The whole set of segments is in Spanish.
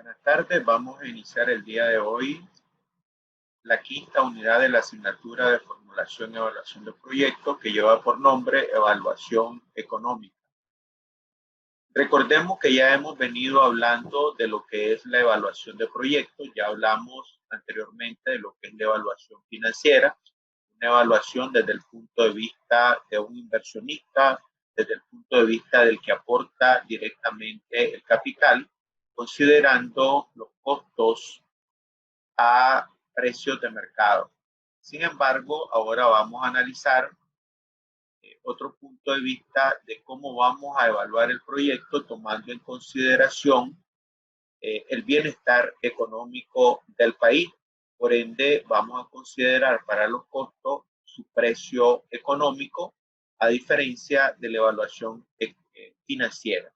Buenas tardes, vamos a iniciar el día de hoy la quinta unidad de la asignatura de formulación y evaluación de proyectos que lleva por nombre Evaluación Económica. Recordemos que ya hemos venido hablando de lo que es la evaluación de proyectos, ya hablamos anteriormente de lo que es la evaluación financiera, una evaluación desde el punto de vista de un inversionista, desde el punto de vista del que aporta directamente el capital, considerando los costos a precios de mercado. Sin embargo, ahora vamos a analizar otro punto de vista de cómo vamos a evaluar el proyecto tomando en consideración el bienestar económico del país. Por ende, vamos a considerar para los costos su precio económico a diferencia de la evaluación financiera.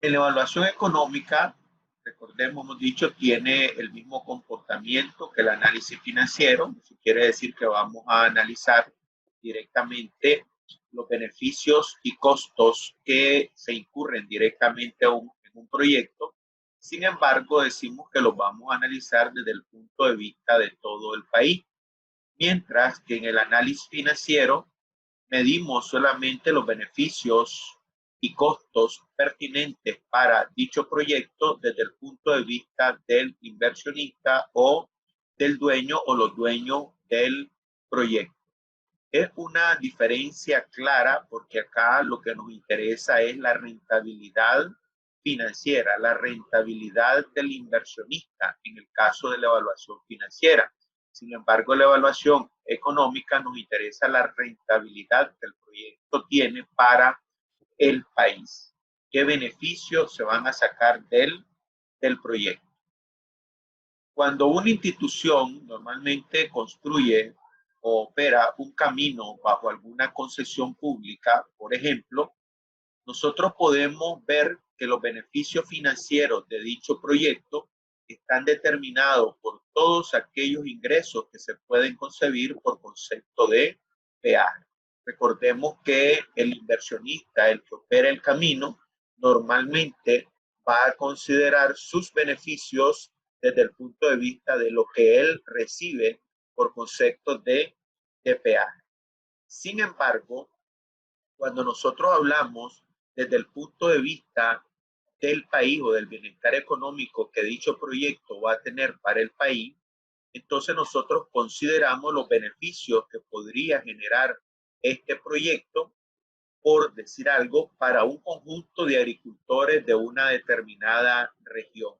En la evaluación económica, recordemos, hemos dicho, tiene el mismo comportamiento que el análisis financiero. Eso quiere decir que vamos a analizar directamente los beneficios y costos que se incurren directamente en un proyecto. Sin embargo, decimos que los vamos a analizar desde el punto de vista de todo el país, mientras que en el análisis financiero medimos solamente los beneficios y costos pertinentes para dicho proyecto desde el punto de vista del inversionista o del dueño o los dueños del proyecto. Es una diferencia clara porque acá lo que nos interesa es la rentabilidad financiera, la rentabilidad del inversionista en el caso de la evaluación financiera. Sin embargo, la evaluación económica nos interesa la rentabilidad que el proyecto tiene para el país. ¿Qué beneficios se van a sacar del proyecto? Cuando una institución normalmente construye o opera un camino bajo alguna concesión pública, por ejemplo, nosotros podemos ver que los beneficios financieros de dicho proyecto están determinados por todos aquellos ingresos que se pueden concebir por concepto de peaje. Recordemos que el inversionista, el que opera el camino, normalmente va a considerar sus beneficios desde el punto de vista de lo que él recibe por concepto de peaje. Sin embargo, cuando nosotros hablamos desde el punto de vista del país o del bienestar económico que dicho proyecto va a tener para el país, entonces nosotros consideramos los beneficios que podría generar este proyecto, por decir algo, para un conjunto de agricultores de una determinada región.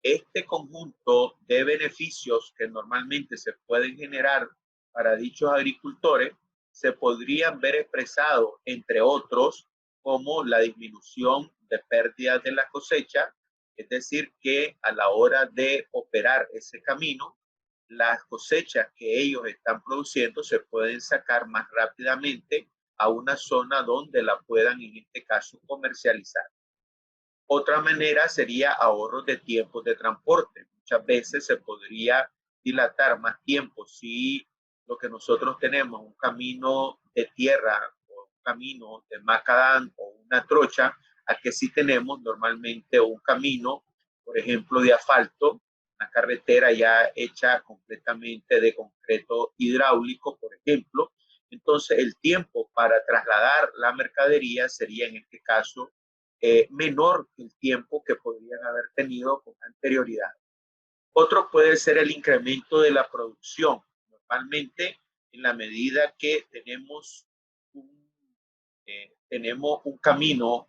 Este conjunto de beneficios que normalmente se pueden generar para dichos agricultores se podrían ver expresados, entre otros, como la disminución de pérdidas de la cosecha, es decir, que a la hora de operar ese camino, las cosechas que ellos están produciendo se pueden sacar más rápidamente a una zona donde la puedan, en este caso, comercializar. Otra manera sería ahorros de tiempos de transporte. Muchas veces se podría dilatar más tiempo si lo que nosotros tenemos, un camino de tierra o un camino de macadam o una trocha, a que sí tenemos normalmente un camino, por ejemplo, de asfalto, una carretera ya hecha completamente de concreto hidráulico, por ejemplo. Entonces, el tiempo para trasladar la mercadería sería en este caso menor que el tiempo que podrían haber tenido con anterioridad. Otro puede ser el incremento de la producción. Normalmente, en la medida que tenemos un camino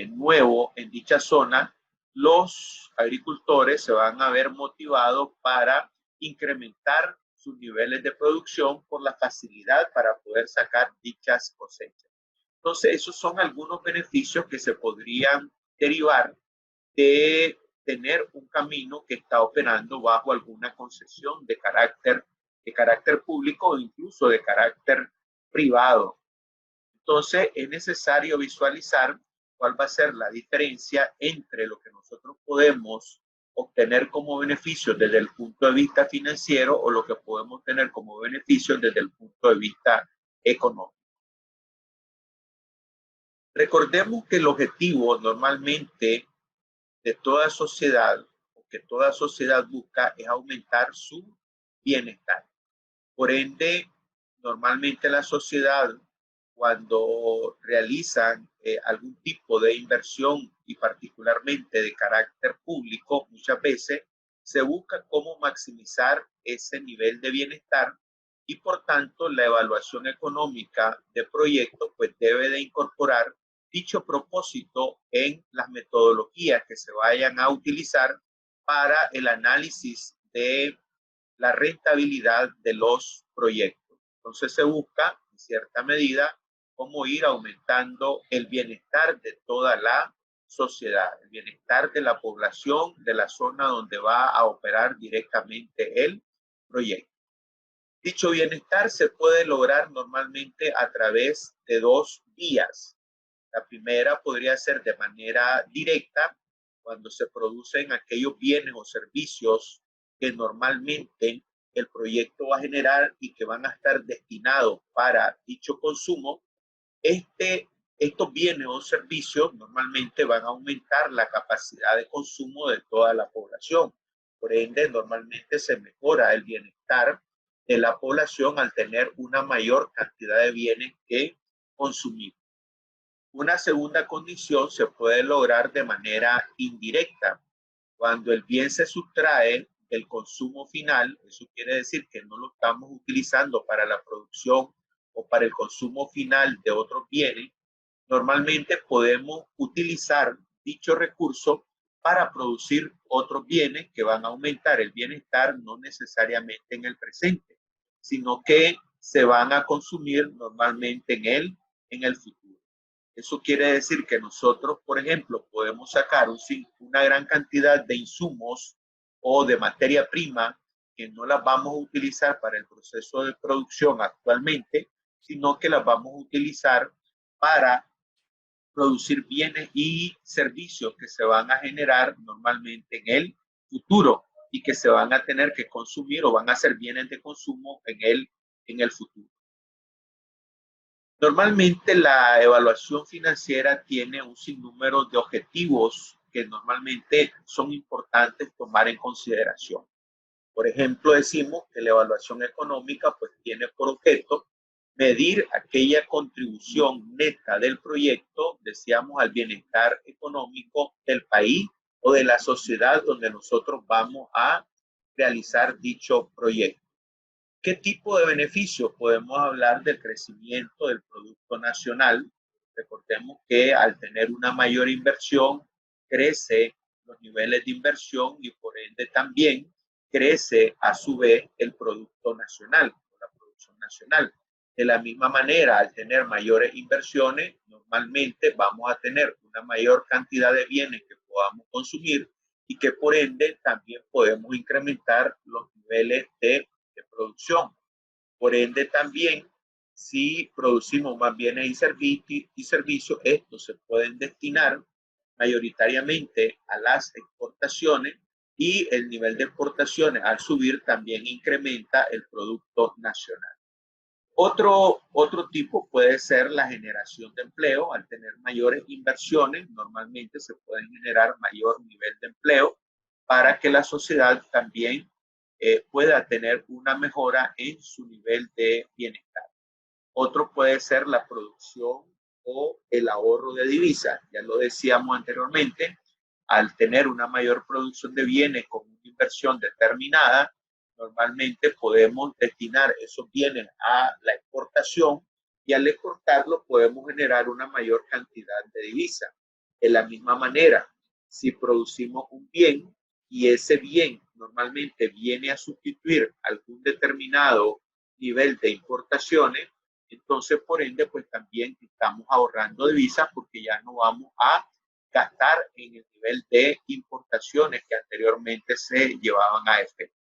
nuevo en dicha zona, los agricultores se van a ver motivados para incrementar sus niveles de producción por la facilidad para poder sacar dichas cosechas. Entonces, esos son algunos beneficios que se podrían derivar de tener un camino que está operando bajo alguna concesión de carácter público o incluso de carácter privado. Entonces, es necesario visualizar cuál va a ser la diferencia entre lo que nosotros podemos obtener como beneficios desde el punto de vista financiero o lo que podemos tener como beneficios desde el punto de vista económico. Recordemos que el objetivo normalmente de toda sociedad, o que toda sociedad busca, es aumentar su bienestar. Por ende, normalmente la sociedad, cuando realizan algún tipo de inversión y particularmente de carácter público, muchas veces se busca cómo maximizar ese nivel de bienestar y por tanto la evaluación económica de proyectos pues debe de incorporar dicho propósito en las metodologías que se vayan a utilizar para el análisis de la rentabilidad de los proyectos. Entonces se busca, en cierta medida, cómo ir aumentando el bienestar de toda la sociedad, el bienestar de la población de la zona donde va a operar directamente el proyecto. Dicho bienestar se puede lograr normalmente a través de dos vías. La primera podría ser de manera directa, cuando se producen aquellos bienes o servicios que normalmente el proyecto va a generar y que van a estar destinados para dicho consumo. Estos bienes o servicios normalmente van a aumentar la capacidad de consumo de toda la población. Por ende, normalmente se mejora el bienestar de la población al tener una mayor cantidad de bienes que consumir. Una segunda condición se puede lograr de manera indirecta. Cuando el bien se sustrae del consumo final, eso quiere decir que no lo estamos utilizando para la producción o para el consumo final de otros bienes, normalmente podemos utilizar dicho recurso para producir otros bienes que van a aumentar el bienestar no necesariamente en el presente, sino que se van a consumir normalmente en el futuro. Eso quiere decir que nosotros, por ejemplo, podemos sacar una gran cantidad de insumos o de materia prima que no las vamos a utilizar para el proceso de producción actualmente, sino que las vamos a utilizar para producir bienes y servicios que se van a generar normalmente en el futuro y que se van a tener que consumir o van a ser bienes de consumo en el futuro. Normalmente la evaluación financiera tiene un sinnúmero de objetivos que normalmente son importantes tomar en consideración. Por ejemplo, decimos que la evaluación económica pues tiene por objeto medir aquella contribución neta del proyecto, decíamos, al bienestar económico del país o de la sociedad donde nosotros vamos a realizar dicho proyecto. ¿Qué tipo de beneficios? Podemos hablar del crecimiento del Producto Nacional. Recordemos que al tener una mayor inversión, crece los niveles de inversión y por ende también crece a su vez el Producto Nacional, la producción nacional. De la misma manera, al tener mayores inversiones, normalmente vamos a tener una mayor cantidad de bienes que podamos consumir y que por ende también podemos incrementar los niveles de producción. Por ende, también, si producimos más bienes y servicios, estos se pueden destinar mayoritariamente a las exportaciones y el nivel de exportaciones al subir también incrementa el Producto Nacional. Otro tipo puede ser la generación de empleo. Al tener mayores inversiones, normalmente se puede generar mayor nivel de empleo para que la sociedad también pueda tener una mejora en su nivel de bienestar. Otro puede ser la producción o el ahorro de divisas. Ya lo decíamos anteriormente, al tener una mayor producción de bienes con una inversión determinada, normalmente podemos destinar esos bienes a la exportación y al exportarlo podemos generar una mayor cantidad de divisas. De la misma manera, si producimos un bien y ese bien normalmente viene a sustituir algún determinado nivel de importaciones, entonces por ende pues también estamos ahorrando divisas porque ya no vamos a gastar en el nivel de importaciones que anteriormente se llevaban a efecto.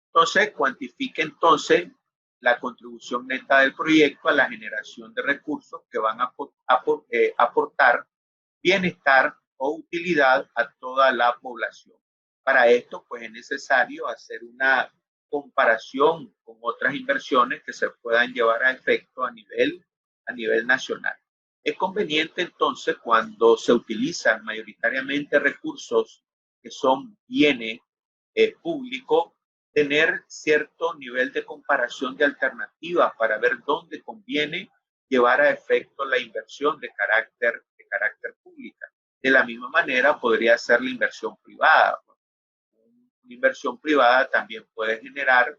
Entonces, cuantifique entonces la contribución neta del proyecto a la generación de recursos que van a aportar bienestar o utilidad a toda la población. Para esto, pues es necesario hacer una comparación con otras inversiones que se puedan llevar a efecto a nivel nacional. Es conveniente entonces cuando se utilizan mayoritariamente recursos que son bienes públicos, tener cierto nivel de comparación de alternativas para ver dónde conviene llevar a efecto la inversión de carácter pública. De la misma manera podría ser la inversión privada. Una inversión privada también puede generar,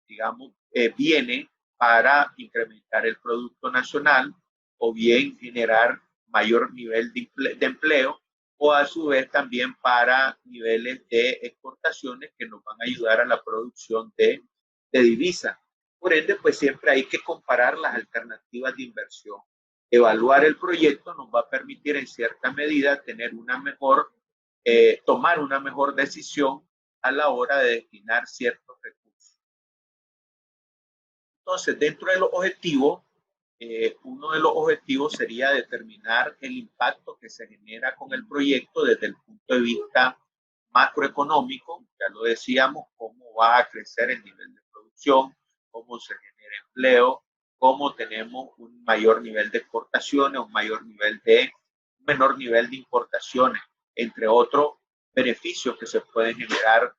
digamos, bienes para incrementar el Producto Nacional o bien generar mayor nivel de empleo o a su vez también para niveles de exportaciones que nos van a ayudar a la producción de divisas. Por ende, pues siempre hay que comparar las alternativas de inversión. Evaluar el proyecto nos va a permitir en cierta medida tener una mejor, tomar una mejor decisión a la hora de destinar ciertos recursos. Entonces, dentro de los objetivos, uno de los objetivos sería determinar el impacto que se genera con el proyecto desde el punto de vista macroeconómico. Ya lo decíamos, cómo va a crecer el nivel de producción, cómo se genera empleo, cómo tenemos un mayor nivel de exportaciones, un menor nivel de importaciones, entre otros beneficios que se pueden generar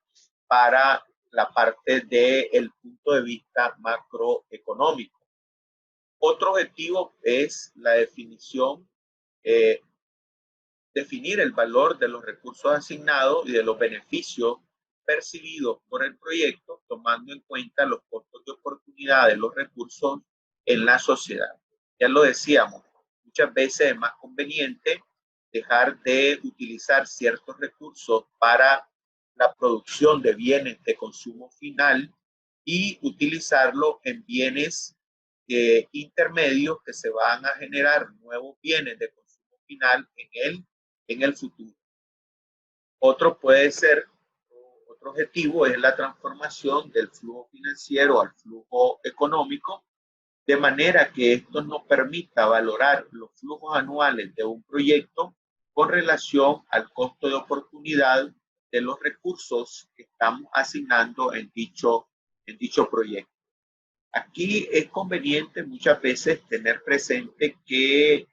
para la parte del punto de vista macroeconómico. Otro objetivo es la definición, definir el valor de los recursos asignados y de los beneficios percibidos por el proyecto, tomando en cuenta los costos de oportunidad de los recursos en la sociedad. Ya lo decíamos, muchas veces es más conveniente dejar de utilizar ciertos recursos para la producción de bienes de consumo final y utilizarlo en bienes intermedios que se van a generar nuevos bienes de consumo final en el futuro. Otro objetivo es la transformación del flujo financiero al flujo económico, de manera que esto nos permita valorar los flujos anuales de un proyecto con relación al costo de oportunidad de los recursos que estamos asignando en dicho proyecto. Aquí es conveniente muchas veces tener presente que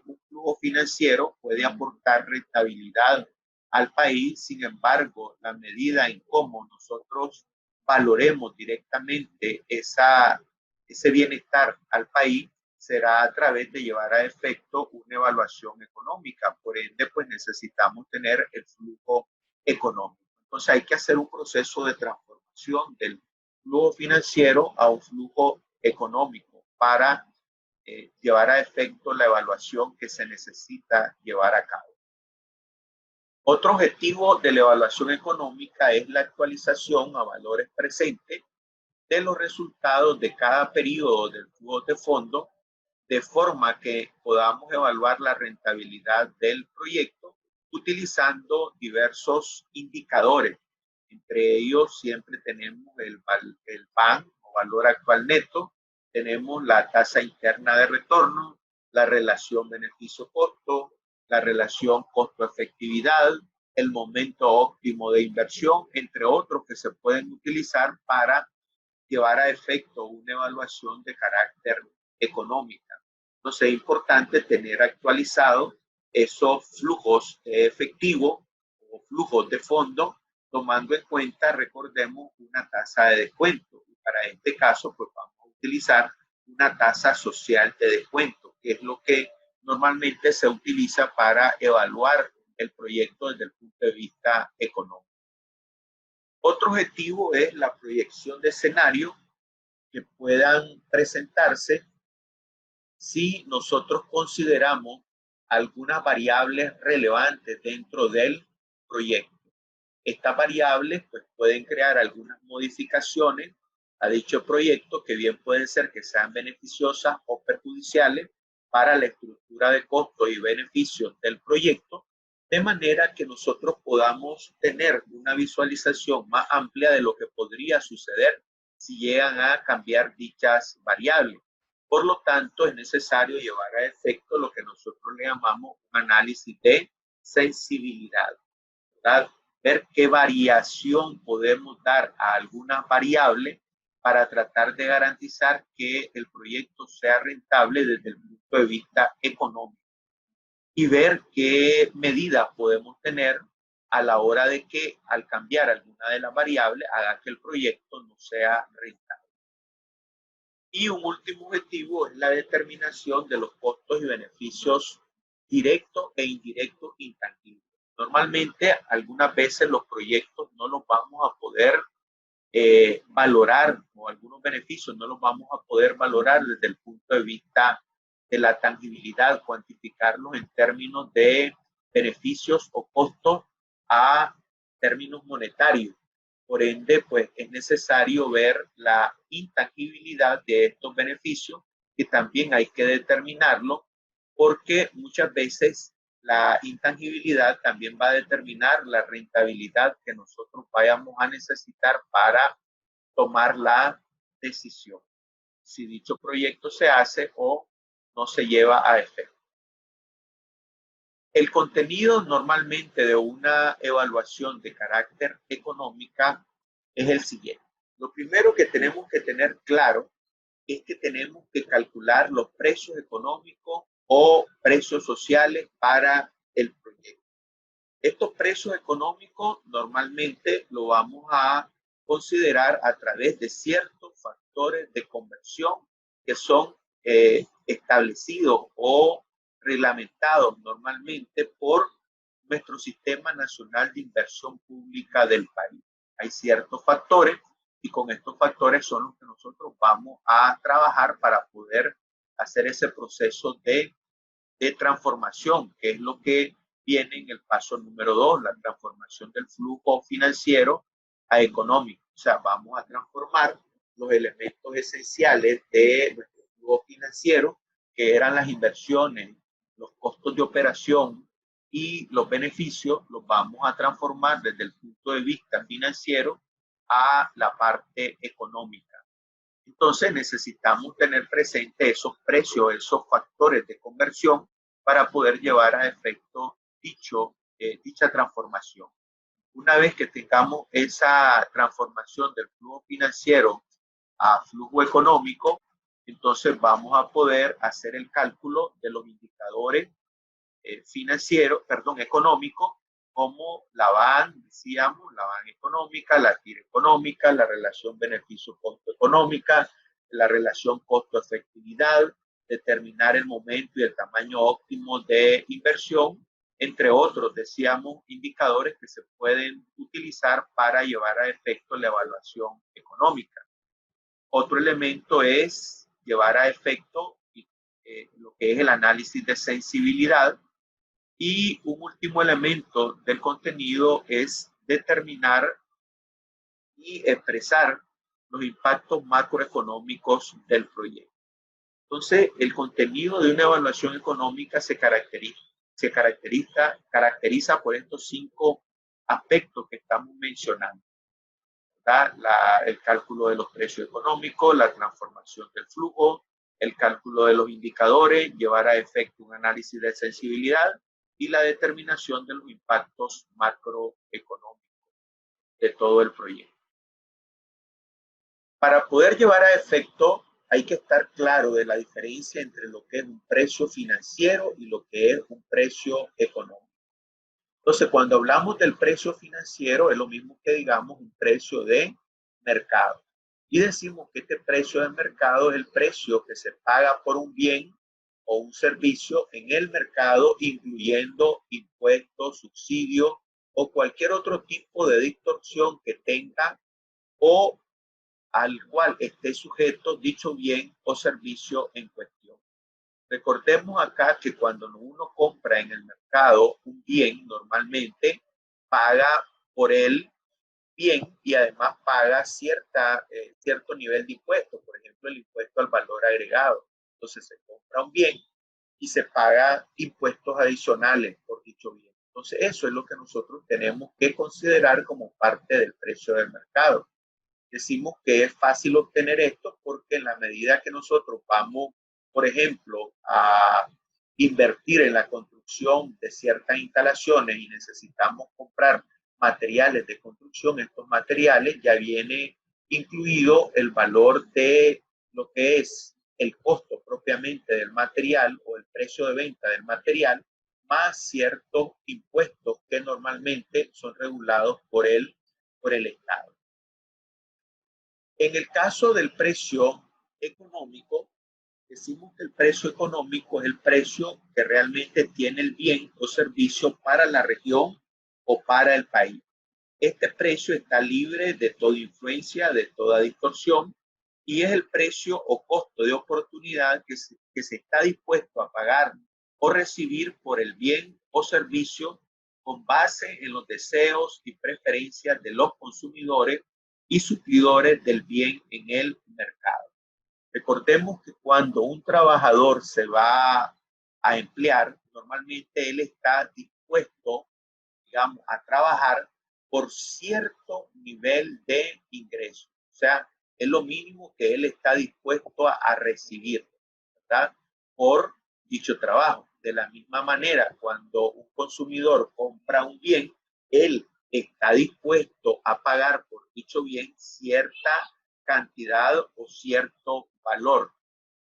un flujo financiero puede aportar rentabilidad al país. Sin embargo, la medida en cómo nosotros valoremos directamente ese bienestar al país será a través de llevar a efecto una evaluación económica. Por ende, pues necesitamos tener el flujo económico. Entonces hay que hacer un proceso de transformación del flujo financiero a un flujo económico para llevar a efecto la evaluación que se necesita llevar a cabo. Otro objetivo de la evaluación económica es la actualización a valores presentes de los resultados de cada periodo del flujo de fondo, de forma que podamos evaluar la rentabilidad del proyecto utilizando diversos indicadores. Entre ellos siempre tenemos el PAN o valor actual neto, tenemos la tasa interna de retorno, la relación beneficio-costo, la relación costo-efectividad, el momento óptimo de inversión, entre otros que se pueden utilizar para llevar a efecto una evaluación de carácter económica. Entonces es importante tener actualizado esos flujos de efectivo o flujos de fondo, tomando en cuenta, recordemos, una tasa de descuento. Y para este caso, pues vamos a utilizar una tasa social de descuento, que es lo que normalmente se utiliza para evaluar el proyecto desde el punto de vista económico. Otro objetivo es la proyección de escenarios que puedan presentarse si nosotros consideramos algunas variables relevantes dentro del proyecto. Estas variables pues, pueden crear algunas modificaciones a dicho proyecto que bien pueden ser que sean beneficiosas o perjudiciales para la estructura de costos y beneficios del proyecto, de manera que nosotros podamos tener una visualización más amplia de lo que podría suceder si llegan a cambiar dichas variables. Por lo tanto, es necesario llevar a efecto lo que nosotros le llamamos un análisis de sensibilidad, ¿verdad? Ver qué variación podemos dar a algunas variables para tratar de garantizar que el proyecto sea rentable desde el punto punto de vista económico y ver qué medidas podemos tener a la hora de que al cambiar alguna de las variables haga que el proyecto no sea rentable. Y un último objetivo es la determinación de los costos y beneficios directos e indirectos intangibles. Normalmente, algunas veces los proyectos no los vamos a poder valorar, o algunos beneficios no los vamos a poder valorar desde el punto de vista de la tangibilidad, cuantificarlos en términos de beneficios o costos a términos monetarios. Por ende, pues es necesario ver la intangibilidad de estos beneficios, que también hay que determinarlo, porque muchas veces la intangibilidad también va a determinar la rentabilidad que nosotros vayamos a necesitar para tomar la decisión si dicho proyecto se hace o no se lleva a efecto. El contenido normalmente de una evaluación de carácter económica es el siguiente. Lo primero que tenemos que tener claro es que tenemos que calcular los precios económicos o precios sociales para el proyecto. Estos precios económicos normalmente lo vamos a considerar a través de ciertos factores de conversión que son establecidos o reglamentados normalmente por nuestro Sistema Nacional de Inversión Pública del país. Hay ciertos factores y con estos factores son los que nosotros vamos a trabajar para poder hacer ese proceso de transformación, que es lo que viene en el paso número 2, la transformación del flujo financiero a económico. O sea, vamos a transformar los elementos esenciales de nuestro flujo financiero, que eran las inversiones, los costos de operación y los beneficios, los vamos a transformar desde el punto de vista financiero a la parte económica. Entonces necesitamos tener presente esos precios, esos factores de conversión para poder llevar a efecto dicha transformación. Una vez que tengamos esa transformación del flujo financiero a flujo económico, entonces vamos a poder hacer el cálculo de los indicadores económicos, como la BAN, decíamos, la BAN económica, la TIR económica, la relación beneficio-costo económica, la relación costo-efectividad, determinar el momento y el tamaño óptimo de inversión, entre otros, decíamos, indicadores que se pueden utilizar para llevar a efecto la evaluación económica. Otro elemento es llevar a efecto lo que es el análisis de sensibilidad. Y un último elemento del contenido es determinar y expresar los impactos macroeconómicos del proyecto. Entonces, el contenido de una evaluación económica se caracteriza por estos 5 aspectos que estamos mencionando. El cálculo de los precios económicos, la transformación del flujo, el cálculo de los indicadores, llevar a efecto un análisis de sensibilidad y la determinación de los impactos macroeconómicos de todo el proyecto. Para poder llevar a efecto hay que estar claro de la diferencia entre lo que es un precio financiero y lo que es un precio económico. Entonces, cuando hablamos del precio financiero, es lo mismo que digamos un precio de mercado. Y decimos que este precio de mercado es el precio que se paga por un bien o un servicio en el mercado, incluyendo impuestos, subsidios o cualquier otro tipo de distorsión que tenga o al cual esté sujeto dicho bien o servicio en cuestión. Recordemos acá que cuando uno compra en el mercado un bien, normalmente paga por el bien y además paga cierto nivel de impuestos, por ejemplo, el impuesto al valor agregado. Entonces se compra un bien y se paga impuestos adicionales por dicho bien. Entonces eso es lo que nosotros tenemos que considerar como parte del precio del mercado. Decimos que es fácil obtener esto porque en la medida que nosotros vamos, por ejemplo, a invertir en la construcción de ciertas instalaciones y necesitamos comprar materiales de construcción, estos materiales ya viene incluido el valor de lo que es el costo propiamente del material o el precio de venta del material, más ciertos impuestos que normalmente son regulados por el Estado. En el caso del precio económico, decimos que el precio económico es el precio que realmente tiene el bien o servicio para la región o para el país. Este precio está libre de toda influencia, de toda distorsión, y es el precio o costo de oportunidad que se está dispuesto a pagar o recibir por el bien o servicio con base en los deseos y preferencias de los consumidores y suplidores del bien en el mercado. Recordemos que cuando un trabajador se va a emplear, normalmente él está dispuesto, digamos, a trabajar por cierto nivel de ingreso. O sea, es lo mínimo que él está dispuesto a recibir, ¿verdad? Por dicho trabajo. De la misma manera, cuando un consumidor compra un bien, él está dispuesto a pagar por dicho bien cierta cantidad o cierto valor.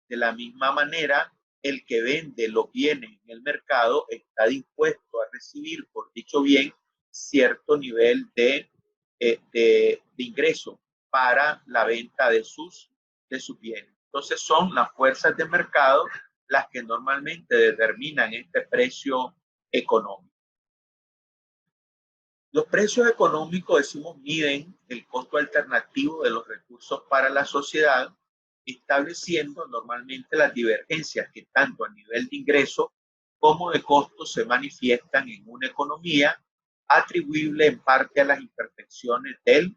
De la misma manera, el que vende los bienes en el mercado está dispuesto a recibir por dicho bien cierto nivel de ingreso para la venta de sus bienes. Entonces son las fuerzas de mercado las que normalmente determinan este precio económico. Los precios económicos, decimos, miden el costo alternativo de los recursos para la sociedad, estableciendo normalmente las divergencias que tanto a nivel de ingreso como de costos se manifiestan en una economía, atribuible en parte a las imperfecciones del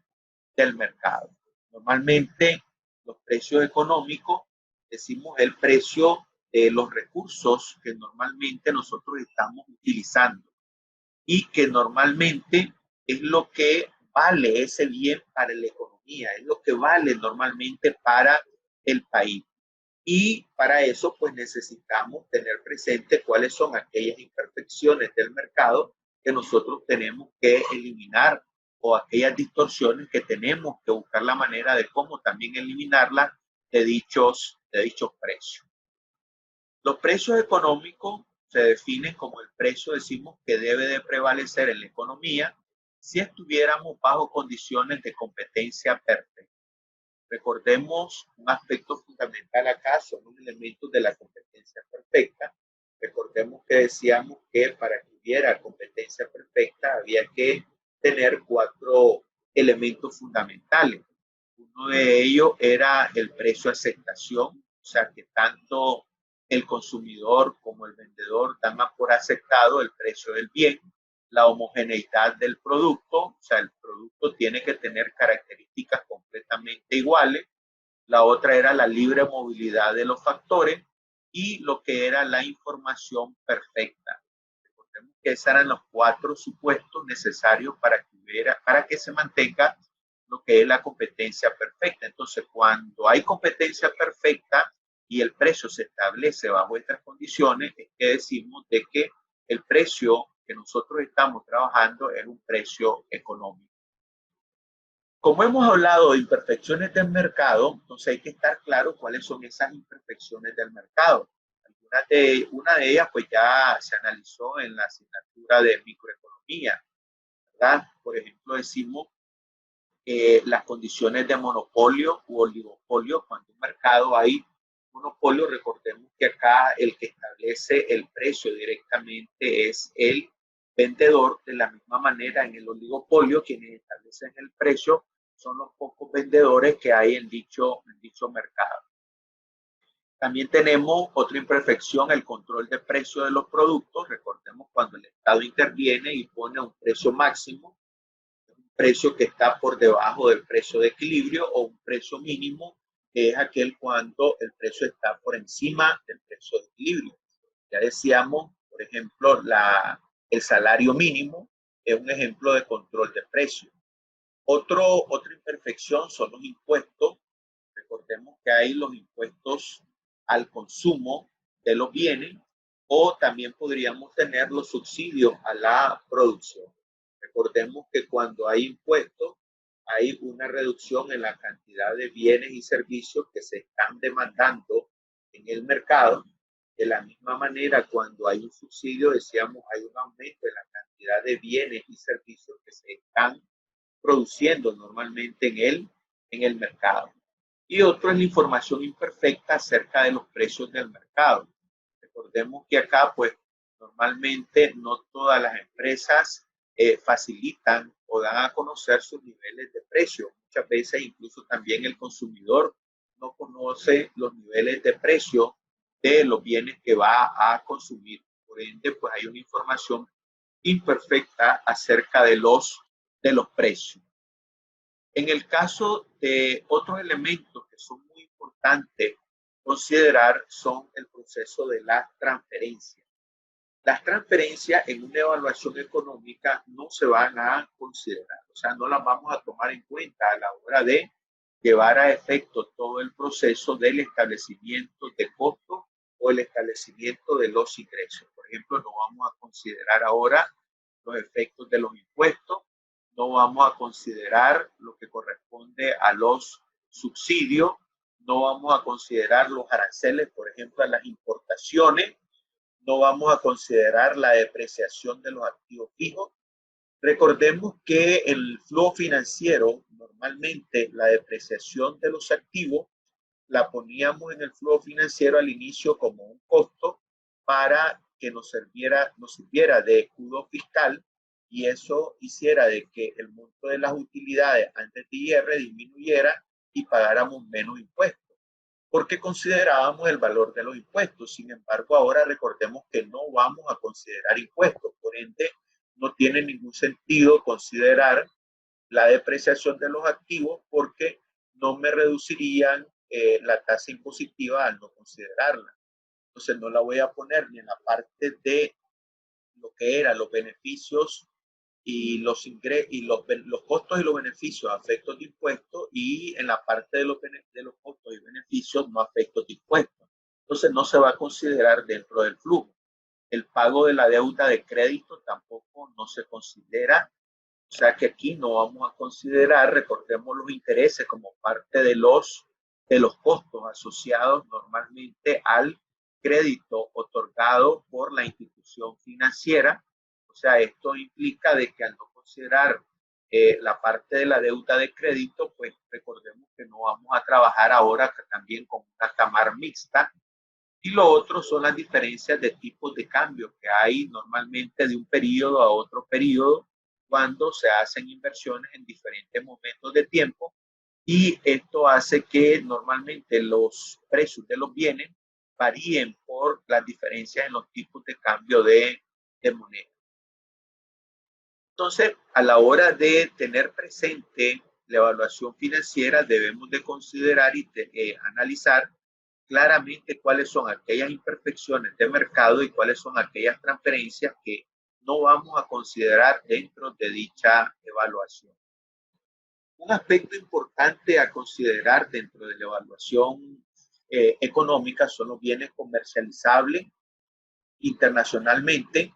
mercado. Normalmente los precios económicos, decimos, el precio de los recursos que normalmente nosotros estamos utilizando y que normalmente es lo que vale ese bien para la economía, es lo que vale normalmente para el país. Y para eso, pues necesitamos tener presente cuáles son aquellas imperfecciones del mercado que nosotros tenemos que eliminar o aquellas distorsiones que tenemos que buscar la manera de cómo también eliminarlas de dichos precios. Los precios económicos se definen como el precio, decimos, que debe de prevalecer en la economía si estuviéramos bajo condiciones de competencia perfecta. Recordemos un aspecto fundamental acá, son los elementos de la competencia perfecta. Recordemos que decíamos que para que hubiera competencia perfecta había que tener 4 elementos fundamentales. Uno de ellos era el precio de aceptación, o sea que tanto el consumidor como el vendedor dan por aceptado el precio del bien. La homogeneidad del producto, o sea, el producto tiene que tener características completamente iguales. La otra era la libre movilidad de los factores y lo que era la información perfecta. Recordemos que esos eran los 4 supuestos necesarios para que se mantenga lo que es la competencia perfecta. Entonces, cuando hay competencia perfecta y el precio se establece bajo estas condiciones, es que decimos de que el precio que nosotros estamos trabajando es un precio económico. Como hemos hablado de imperfecciones del mercado, entonces hay que estar claro cuáles son esas imperfecciones del mercado. Una de ellas pues ya se analizó en la asignatura de microeconomía, ¿verdad? Por ejemplo, decimos las condiciones de monopolio u oligopolio. Cuando un mercado hay monopolio, recordemos que acá el que establece el precio directamente es el vendedor. De la misma manera, en el oligopolio, quienes establecen el precio son los pocos vendedores que hay en dicho mercado. También tenemos otra imperfección, el control de precio de los productos. Recordemos cuando el Estado interviene y pone un precio máximo, un precio que está por debajo del precio de equilibrio, o un precio mínimo, que es aquel cuando el precio está por encima del precio de equilibrio. Ya decíamos, por ejemplo, el salario mínimo es un ejemplo de control de precio. Otra imperfección son los impuestos. Recordemos que hay los impuestos al consumo de los bienes, o también podríamos tener los subsidios a la producción. Recordemos que cuando hay impuestos, hay una reducción en la cantidad de bienes y servicios que se están demandando en el mercado. De la misma manera, cuando hay un subsidio, decíamos, hay un aumento en la cantidad de bienes y servicios que se están produciendo normalmente en el mercado. Y otro es la información imperfecta acerca de los precios del mercado. Recordemos que acá, pues, normalmente no todas las empresas facilitan o dan a conocer sus niveles de precio. Muchas veces incluso también el consumidor no conoce los niveles de precio de los bienes que va a consumir. Por ende, pues hay una información imperfecta acerca de los precios. En el caso de otros elementos que son muy importantes considerar son el proceso de la transferencia. Las transferencias en una evaluación económica no se van a considerar, o sea, no las vamos a tomar en cuenta a la hora de llevar a efecto todo el proceso del establecimiento de costos o el establecimiento de los ingresos. Por ejemplo, no vamos a considerar ahora los efectos de los impuestos, no vamos a considerar lo que corresponde a los subsidios, no vamos a considerar los aranceles, por ejemplo, a las importaciones, no vamos a considerar la depreciación de los activos fijos. Recordemos que el flujo financiero, normalmente la depreciación de los activos, la poníamos en el flujo financiero al inicio como un costo para que nos sirviera de escudo fiscal y eso hiciera de que el monto de las utilidades antes de IR disminuyera y pagáramos menos impuestos, porque considerábamos el valor de los impuestos. Sin embargo, ahora recordemos que no vamos a considerar impuestos, por ende, no tiene ningún sentido considerar la depreciación de los activos porque no me reducirían la tasa impositiva al no considerarla. Entonces, no la voy a poner ni en la parte de lo que eran los beneficios y los ingresos y los costos y los beneficios a efectos de impuestos y en la parte de los costos y beneficios no a efectos de impuestos. Entonces no se va a considerar dentro del flujo. El pago de la deuda de crédito tampoco no se considera. O sea que aquí no vamos a considerar, recordemos los intereses como parte de los costos asociados normalmente al crédito otorgado por la institución financiera. O sea, esto implica de que al no considerar la parte de la deuda de crédito, pues recordemos que no vamos a trabajar ahora también con una cámara mixta. Y lo otro son las diferencias de tipos de cambio que hay normalmente de un periodo a otro periodo cuando se hacen inversiones en diferentes momentos de tiempo y esto hace que normalmente los precios de los bienes varíen por las diferencias en los tipos de cambio de moneda. Entonces, a la hora de tener presente la evaluación financiera, debemos de considerar y analizar claramente cuáles son aquellas imperfecciones de mercado y cuáles son aquellas transferencias que no vamos a considerar dentro de dicha evaluación. Un aspecto importante a considerar dentro de la evaluación económica son los bienes comercializables internacionalmente.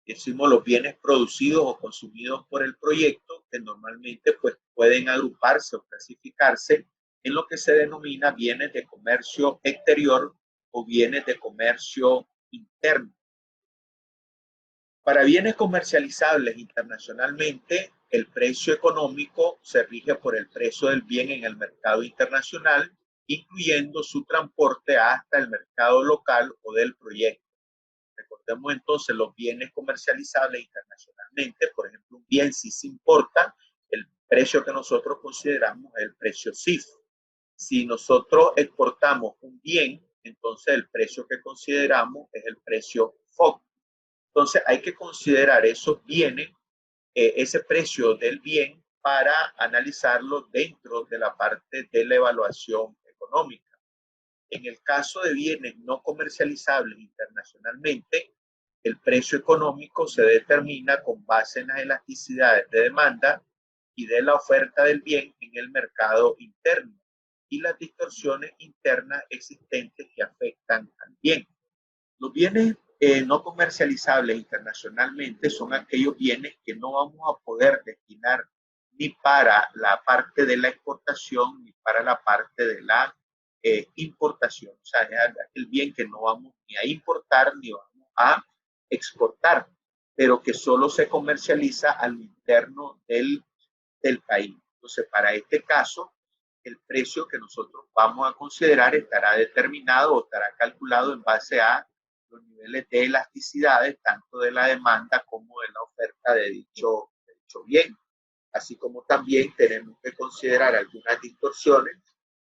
Decimos los bienes producidos o consumidos por el proyecto, que normalmente pues, pueden agruparse o clasificarse en lo que se denomina bienes de comercio exterior o bienes de comercio interno. Para bienes comercializables internacionalmente, el precio económico se rige por el precio del bien en el mercado internacional, incluyendo su transporte hasta el mercado local o del proyecto. Recordemos entonces los bienes comercializables internacionalmente, por ejemplo, un bien si se importa, el precio que nosotros consideramos es el precio CIF. Si nosotros exportamos un bien, entonces el precio que consideramos es el precio FOB. Entonces hay que considerar esos bienes, ese precio del bien para analizarlo dentro de la parte de la evaluación económica. En el caso de bienes no comercializables internacionalmente, el precio económico se determina con base en las elasticidades de demanda y de la oferta del bien en el mercado interno y las distorsiones internas existentes que afectan al bien. Los bienes no comercializables internacionalmente son aquellos bienes que no vamos a poder destinar ni para la parte de la exportación ni para la parte de la importación, o sea, es aquel bien que no vamos ni a importar ni vamos a exportar, pero que solo se comercializa a lo interno del país. Entonces, para este caso, el precio que nosotros vamos a considerar estará determinado o estará calculado en base a los niveles de elasticidades, tanto de la demanda como de la oferta de dicho bien. Así como también tenemos que considerar algunas distorsiones,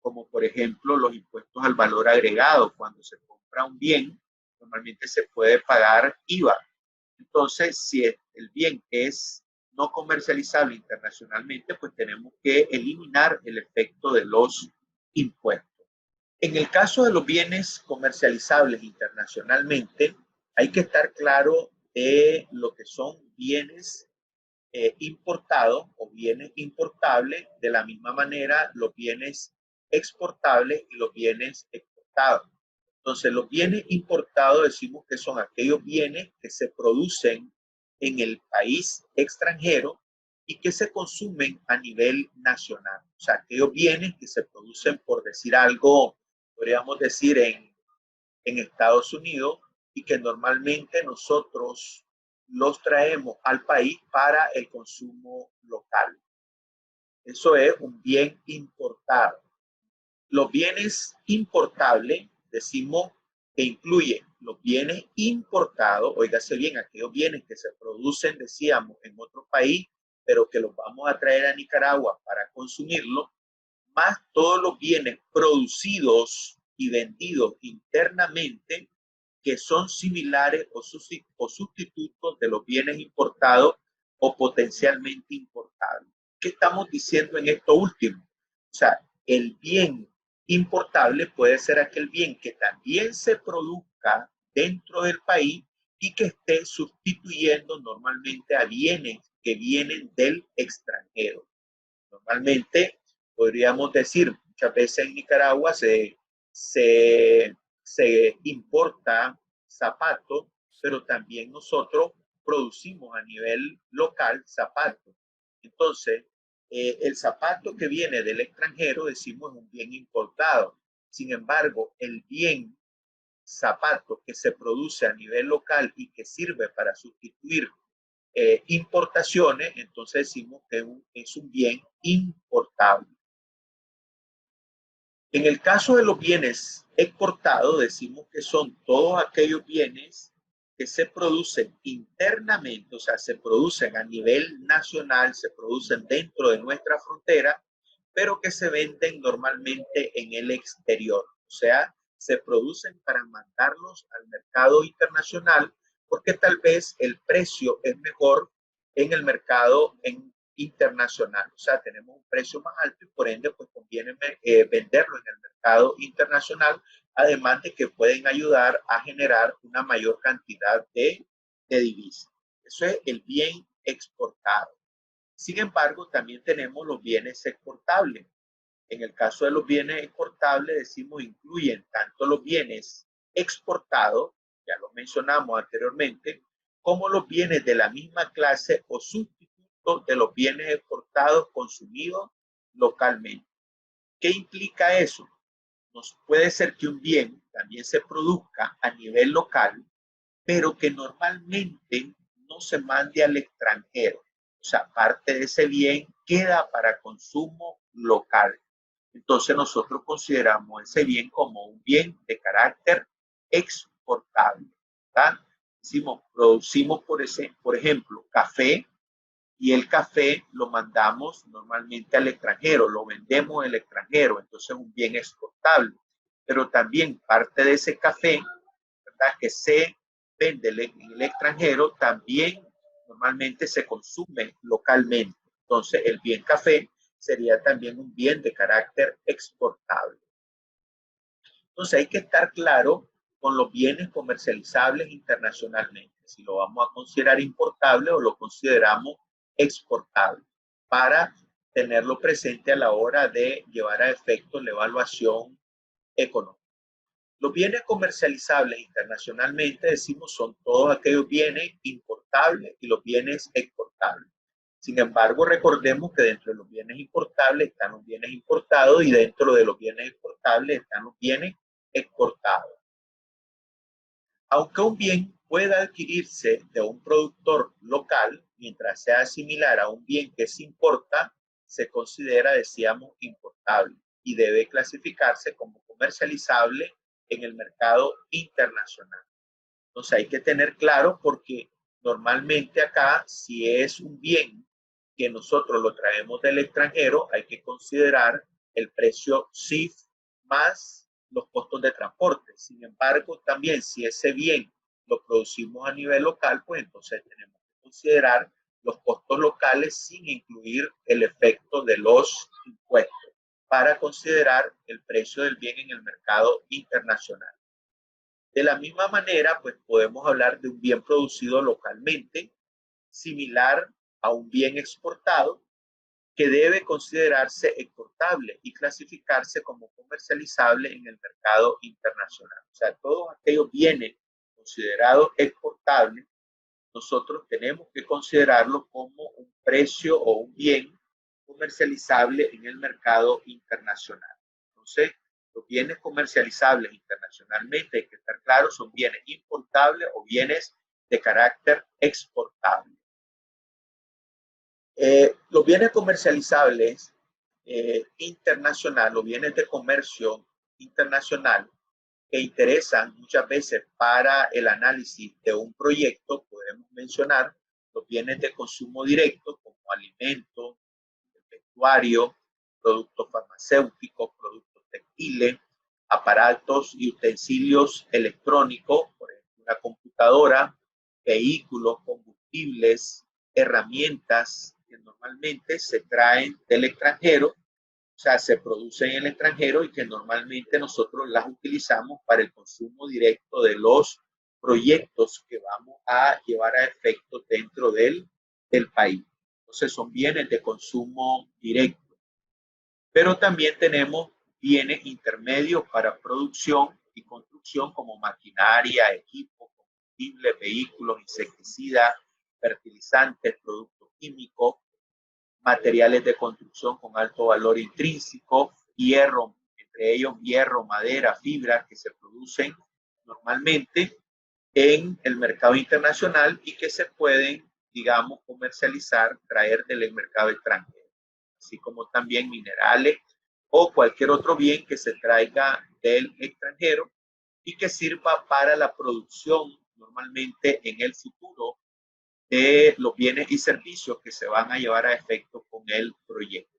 como por ejemplo los impuestos al valor agregado. Cuando se compra un bien, normalmente se puede pagar IVA. Entonces, si el bien es no comercializable internacionalmente, pues tenemos que eliminar el efecto de los impuestos. En el caso de los bienes comercializables internacionalmente, hay que estar claro de lo que son bienes importados o bienes importables, de la misma manera los bienes exportables y los bienes exportados. Entonces, los bienes importados decimos que son aquellos bienes que se producen en el país extranjero y que se consumen a nivel nacional. O sea, aquellos bienes que se producen, por decir algo, podríamos decir en Estados Unidos y que normalmente nosotros los traemos al país para el consumo local. Eso es un bien importado. Los bienes importables, decimos que incluyen los bienes importados, oígase bien, aquellos bienes que se producen, decíamos, en otro país, pero que los vamos a traer a Nicaragua para consumirlo, más todos los bienes producidos y vendidos internamente que son similares o sustitutos de los bienes importados o potencialmente importables. ¿Qué estamos diciendo en esto último? O sea, el bien importable puede ser aquel bien que también se produzca dentro del país y que esté sustituyendo normalmente a bienes que vienen del extranjero. Normalmente podríamos decir, muchas veces en Nicaragua se importa zapatos, pero también nosotros producimos a nivel local zapatos. Entonces, el zapato que viene del extranjero decimos es un bien importado. Sin embargo, el bien zapato que se produce a nivel local y que sirve para sustituir importaciones, entonces decimos que es un bien importable. En el caso de los bienes exportados, decimos que son todos aquellos bienes que se producen internamente, o sea, se producen a nivel nacional, se producen dentro de nuestra frontera, pero que se venden normalmente en el exterior. O sea, se producen para mandarlos al mercado internacional porque tal vez el precio es mejor en el mercado internacional. O sea, tenemos un precio más alto y por ende, pues conviene venderlo en el mercado internacional, además de que pueden ayudar a generar una mayor cantidad de divisas. Eso es el bien exportado. Sin embargo, también tenemos los bienes exportables. En el caso de los bienes exportables, decimos, incluyen tanto los bienes exportados, ya lo mencionamos anteriormente, como los bienes de la misma clase o sustitutos de los bienes exportados consumidos localmente. ¿Qué implica eso? Nos puede ser que un bien también se produzca a nivel local, pero que normalmente no se mande al extranjero. O sea, parte de ese bien queda para consumo local. Entonces nosotros consideramos ese bien como un bien de carácter exportable. ¿Tá? Decimos, producimos, por ejemplo, café y el café lo mandamos normalmente al extranjero, lo vendemos al extranjero, entonces es un bien exportable. Pero también parte de ese café, ¿verdad?, que se vende en el extranjero, también normalmente se consume localmente. Entonces el bien café sería también un bien de carácter exportable. Entonces hay que estar claro con los bienes comercializables internacionalmente, si lo vamos a considerar importable o lo consideramos exportable, para tenerlo presente a la hora de llevar a efecto la evaluación económica. Los bienes comercializables internacionalmente, decimos, son todos aquellos bienes importables y los bienes exportables. Sin embargo, recordemos que dentro de los bienes importables están los bienes importados y dentro de los bienes exportables están los bienes exportados. Aunque un bien pueda adquirirse de un productor local, mientras sea similar a un bien que se importa, se considera, decíamos, importable y debe clasificarse como comercializable en el mercado internacional. Entonces hay que tener claro porque normalmente acá, si es un bien que nosotros lo traemos del extranjero, hay que considerar el precio CIF más los costos de transporte. Sin embargo, también si ese bien lo producimos a nivel local, pues entonces tenemos que considerar los costos locales sin incluir el efecto de los impuestos para considerar el precio del bien en el mercado internacional. De la misma manera, pues podemos hablar de un bien producido localmente, similar a un bien exportado, que debe considerarse exportable y clasificarse como comercializable en el mercado internacional. O sea, todos aquellos bienes considerados exportables, nosotros tenemos que considerarlos como un precio o un bien comercializable en el mercado internacional. Entonces, los bienes comercializables internacionalmente, hay que estar claros, son bienes importables o bienes de carácter exportable. Los bienes comercializables internacional o bienes de comercio internacional que interesan muchas veces para el análisis de un proyecto, podemos mencionar los bienes de consumo directo como alimentos, vestuario, productos farmacéuticos, productos textiles, aparatos y utensilios electrónicos, por ejemplo, una computadora, vehículos, combustibles, herramientas que normalmente se traen del extranjero, o sea, se producen en el extranjero y que normalmente nosotros las utilizamos para el consumo directo de los proyectos que vamos a llevar a efecto dentro del país. Entonces son bienes de consumo directo. Pero también tenemos bienes intermedios para producción y construcción como maquinaria, equipos, combustibles, vehículos, insecticidas, fertilizantes, productos químicos, materiales de construcción con alto valor intrínseco, hierro, entre ellos hierro, madera, fibra que se producen normalmente en el mercado internacional y que se pueden, digamos, comercializar, traer del mercado extranjero, así como también minerales o cualquier otro bien que se traiga del extranjero y que sirva para la producción normalmente en el futuro de los bienes y servicios que se van a llevar a efecto con el proyecto.